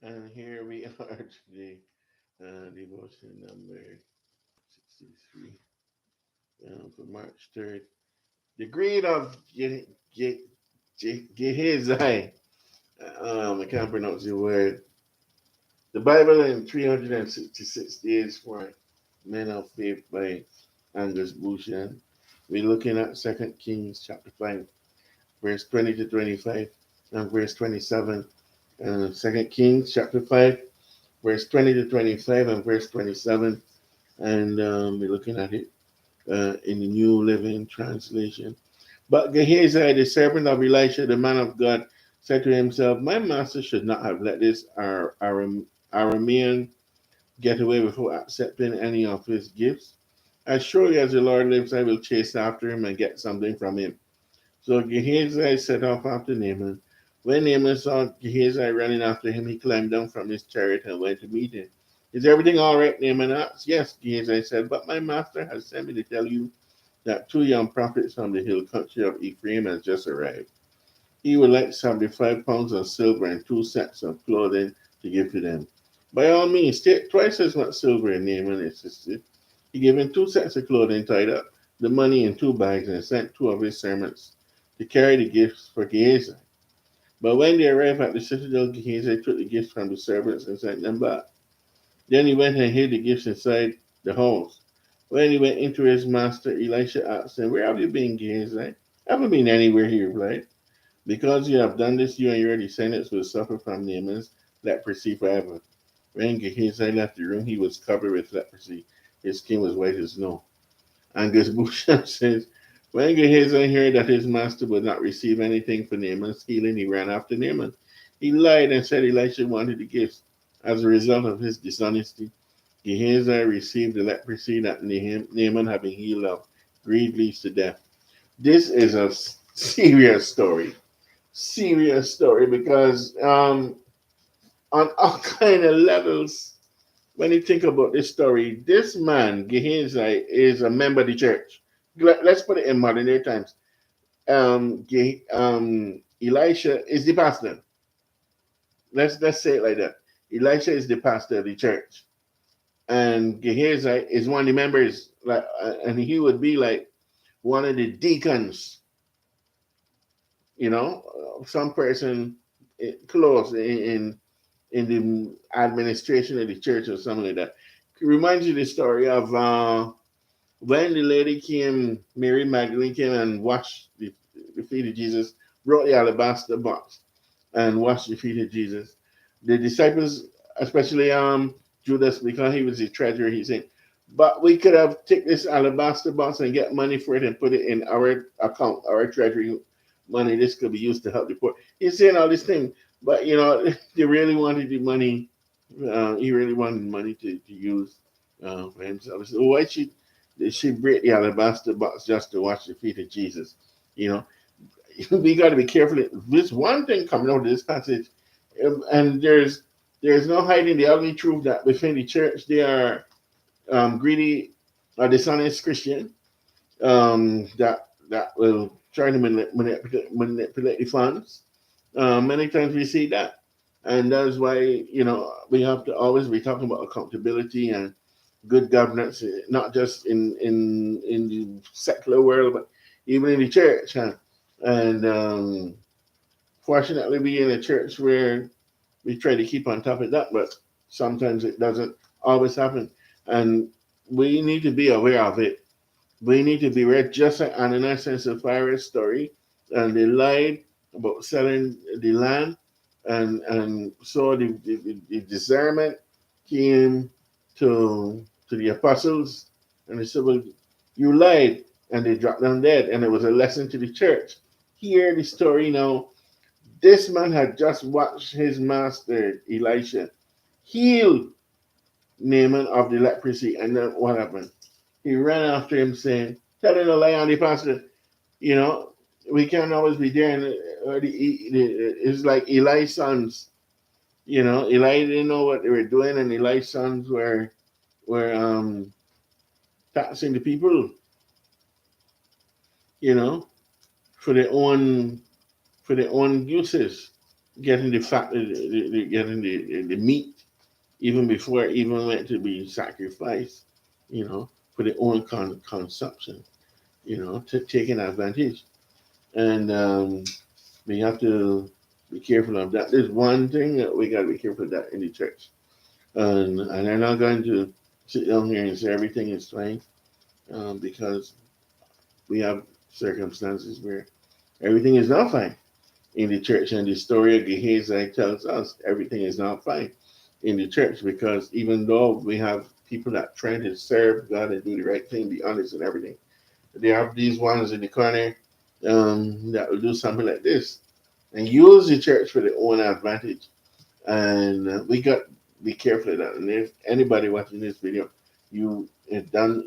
And here we are today, devotion number 63 for March 3rd. The greed of Gehazi. I can't pronounce the word. The Bible in 366 Days for Men of Faith by Angus Buchan. We're looking at 2 Kings chapter 5, verse 20 to 25, and verse 27. 2 Kings chapter 5, verse 20 to 25, and verse 27. And we're looking at it in the New Living Translation. But Gehazi, the servant of Elisha, the man of God, said to himself, my master should not have let this Aramean get away without accepting any of his gifts. As surely as the Lord lives, I will chase after him and get something from him. So Gehazi set off after Naaman. When Naaman saw Gehazi running after him, he climbed down from his chariot and went to meet him. Is everything all right? Naaman asked. Yes, Gehazi said, but my master has sent me to tell you that two young prophets from the hill country of Ephraim has just arrived. He would like 75 pounds of silver and two sets of clothing to give to them. By all means, take twice as much silver, Naaman insisted. He gave him two sets of clothing, tied up the money in two bags, and sent two of his servants to carry the gifts for Gehazi. But when they arrived at the citadel, Gehazi took the gifts from the servants and sent them back. Then he went and hid the gifts inside the house. When he went into his master, Elisha asked him, where have you been, Gehazi? I haven't been anywhere, he replied. Because you have done this, you and your descendants will suffer from Naaman's leprosy forever. When Gehazi left the room, he was covered with leprosy. His skin was white as snow. Angus Buchan says, when Gehazi heard that his master would not receive anything for Naaman's healing, he ran after Naaman. He lied and said Elisha wanted the gifts. As a result of his dishonesty, Gehazi received the leprosy that Naaman, having healed of, greed leads to death. This is a serious story. Serious story because on all kind of levels, when you think about this story, this man, Gehazi, is a member of the church. Let's put it in modern day times. Elisha is the pastor. Let's say it like that. Elisha is the pastor of the church, and Gehazi is one of the members. And he would be like one of the deacons. Some person close in the administration of the church or something like that. It reminds you the story of when the lady came, Mary Magdalene came and washed the feet of Jesus, brought the alabaster box and washed the feet of Jesus. The disciples, especially Judas, because he was the treasurer, he said, but we could have taken this alabaster box and get money for it and put it in our account, our treasury money. This could be used to help the poor. He's saying all these things, but they really wanted the money. He really wanted money to use for himself. So why did she break the alabaster box just to wash the feet of Jesus? You know, we got to be careful. This one thing coming out of this passage, and there's no hiding the ugly truth that within the church they are greedy or dishonest Christian that will try to manipulate the funds. Many times we see that, and that's why we have to always be talking about accountability and good governance, not just in the secular world, but even in the church. Huh? And fortunately, we in a church where we try to keep on top of that, but sometimes it doesn't always happen, and we need to be aware of it. We need to be read just like Ananias and Sapphira's story, and they lied about selling the land, and so the discernment came to the apostles, and they said, "Well, you lied," and they dropped them dead, and it was a lesson to the church. Hear the story now. This man had just watched his master Elisha heal Naaman of the leprosy, and then what happened? He ran after him saying, telling a lie on the pastor. You know, we can't always be there. And it's like Eli's sons. Eli didn't know what they were doing, and Eli's sons were taxing the people. You know, for their own uses. getting the fat, getting the meat even before it even went to be sacrificed, for their own consumption, taking advantage. And we have to be careful of that. There's one thing that we got to be careful of that in the church. And I'm not going to sit down here and say everything is fine, because we have circumstances where everything is not fine in the church. And the story of Gehazi tells us everything is not fine in the church, because even though we have people that try to serve God and do the right thing, be honest and everything, there are these ones in the corner that will do something like this and use the church for their own advantage. And we got to be careful of that. And if anybody watching this video, you have done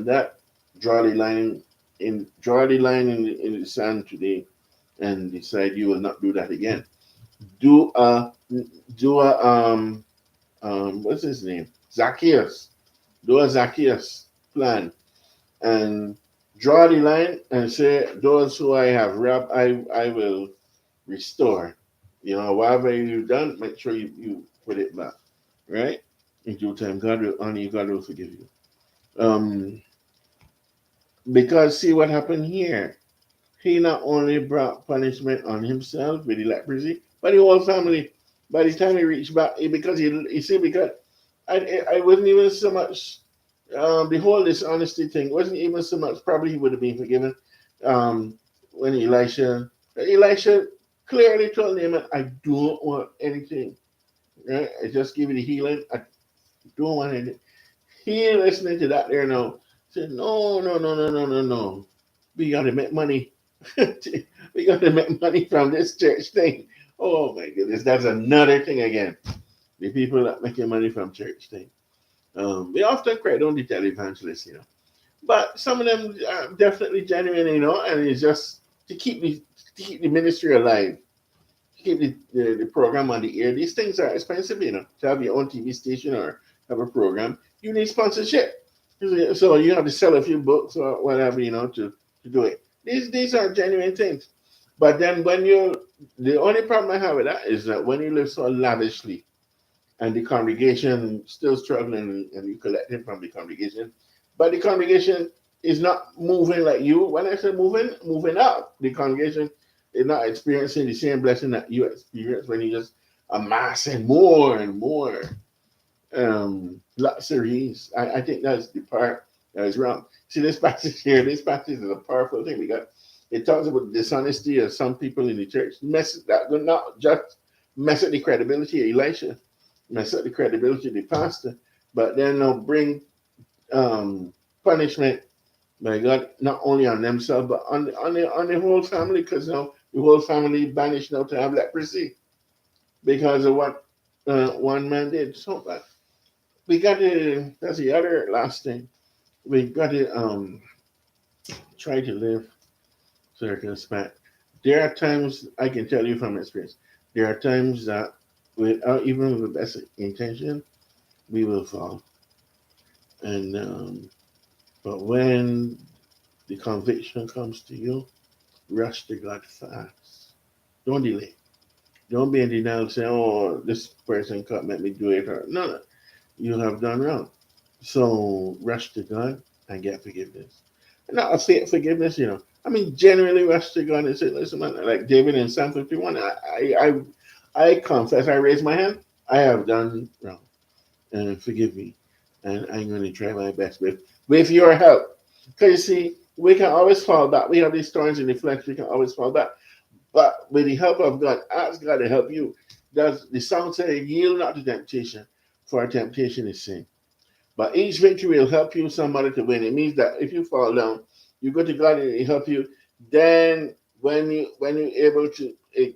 that, draw the line in the sand today, and decide you will not do that again. Do a do a what's his name? Zacchaeus. Do a Zacchaeus plan and draw the line and say, those who I have robbed, I will restore. Whatever you've done, make sure you put it back. Right? In due time, God will honor you, God will forgive you. Because see what happened here. He not only brought punishment on himself with the leprosy, but the whole family. By the time he reached back, because he see, because I wasn't even so much the whole dishonesty thing wasn't even so much. Probably he would have been forgiven when Elisha clearly told him, "I don't want anything. Right? I just give you the healing. I don't want anything." He listening to that there now said, "No, no, no, no, no, no, no. We got to make money. We got to make money from this church thing." Oh my goodness, that's another thing again. The people that making money from church thing. We often credit on the televangelists, but some of them are definitely genuine, and it's just to keep the ministry alive, to keep the program on the air. These things are expensive, to have your own TV station or have a program. You need sponsorship, so you have to sell a few books or whatever, to do it. These are genuine things. But then the only problem I have with that is that when you live so lavishly and the congregation still struggling and you collecting from the congregation, but the congregation is not moving like you. When I say moving up, the congregation is not experiencing the same blessing that you experience when you just amassing more and more luxuries. I think that's the part that is wrong. See, this passage is a powerful thing because it talks about the dishonesty of some people in the church. That will not just mess up the credibility of Elisha, mess up the credibility of the pastor, but then they'll bring punishment by God not only on themselves but on the whole family, because now the whole family banished now to have leprosy because of what one man did. So we got to. That's the other last thing. We got to try to live circumspect. There are times I can tell you from experience. There are times that without even with the best intention, we will fall. And but when the conviction comes to you, rush to God fast. Don't delay. Don't be in denial saying, "Oh, this person can't make me do it," or no, you have done wrong. So rush to God and get forgiveness. And not a fake forgiveness, I mean, genuinely rush to God and say, "Listen, man, like David in Psalm 51, I confess, I raise my hand, I have done wrong, and forgive me, and I'm going to try my best with your help." Because you see, we can always fall back. We have these thorns in the flesh. We can always fall back. But with the help of God, ask God to help you. Does the song say, "Yield not to temptation, for temptation is sin"? But each victory will help you somebody to win. It means that if you fall down, you go to God and He help you. Then when you're able to,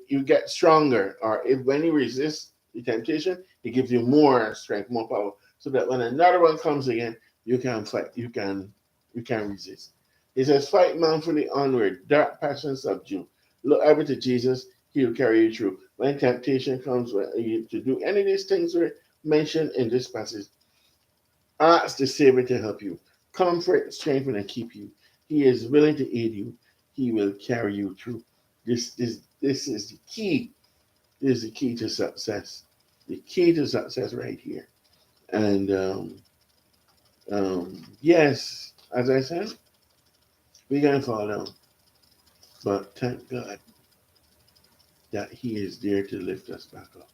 you get stronger. Or if when you resist the temptation, He gives you more strength, more power, so that when another one comes again, you can fight. You can resist. He says, "Fight manfully onward. Dark passions subdue. Look ever to Jesus. He will carry you through." When temptation comes to do any of these things were mentioned in this passage, ask the Savior to help you, comfort, strengthen, and keep you. He is willing to aid you. He will carry you through. This is the key is the key to success. The key to success right here. And yes, as I said, we can fall down, but thank God that He is there to lift us back up.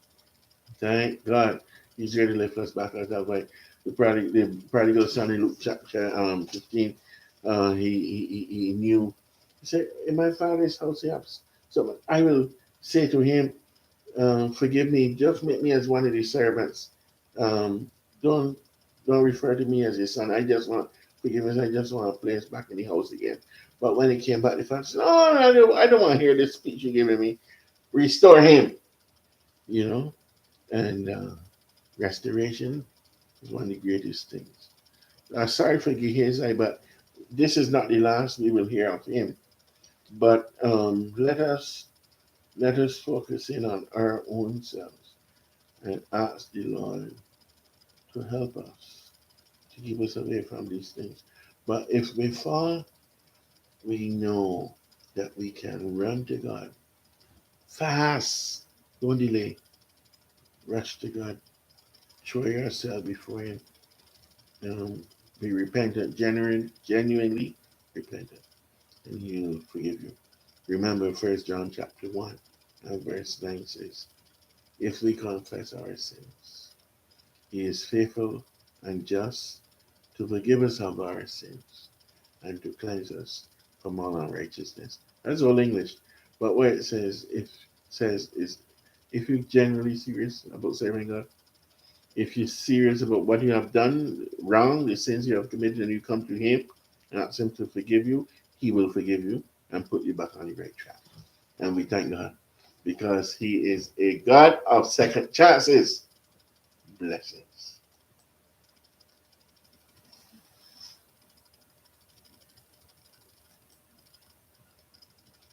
Thank God He's there to lift us back up. That's why the prodigal son in Luke chapter 15, he knew. He said, "In my father's house, he has so much. I will say to him, forgive me, just make me as one of the servants. Um, don't don't refer to me as your son. I just want forgiveness. I just want a place back in the house again." But when he came back, the father said, "Oh, no, I don't want to hear this speech you're giving me. Restore him." You know, and restoration is one of the greatest things. Sorry for Gehazi, but this is not the last we will hear of him. But let us focus in on our own selves and ask the Lord to help us, to keep us away from these things. But if we fall, we know that we can run to God fast. Don't delay. Rush to God. Show yourself before Him. Um, be repentant, genuinely repentant, and He will forgive you. Remember, 1 John chapter 1 and verse 9 says, "If we confess our sins, He is faithful and just to forgive us of our sins and to cleanse us from all unrighteousness." That's all English. But what it says is if you're genuinely serious about serving God, if you're serious about what you have done wrong, the sins you have committed, and you come to Him and ask Him to forgive you, He will forgive you and put you back on the right track. And we thank God because He is a God of second chances. Blessing.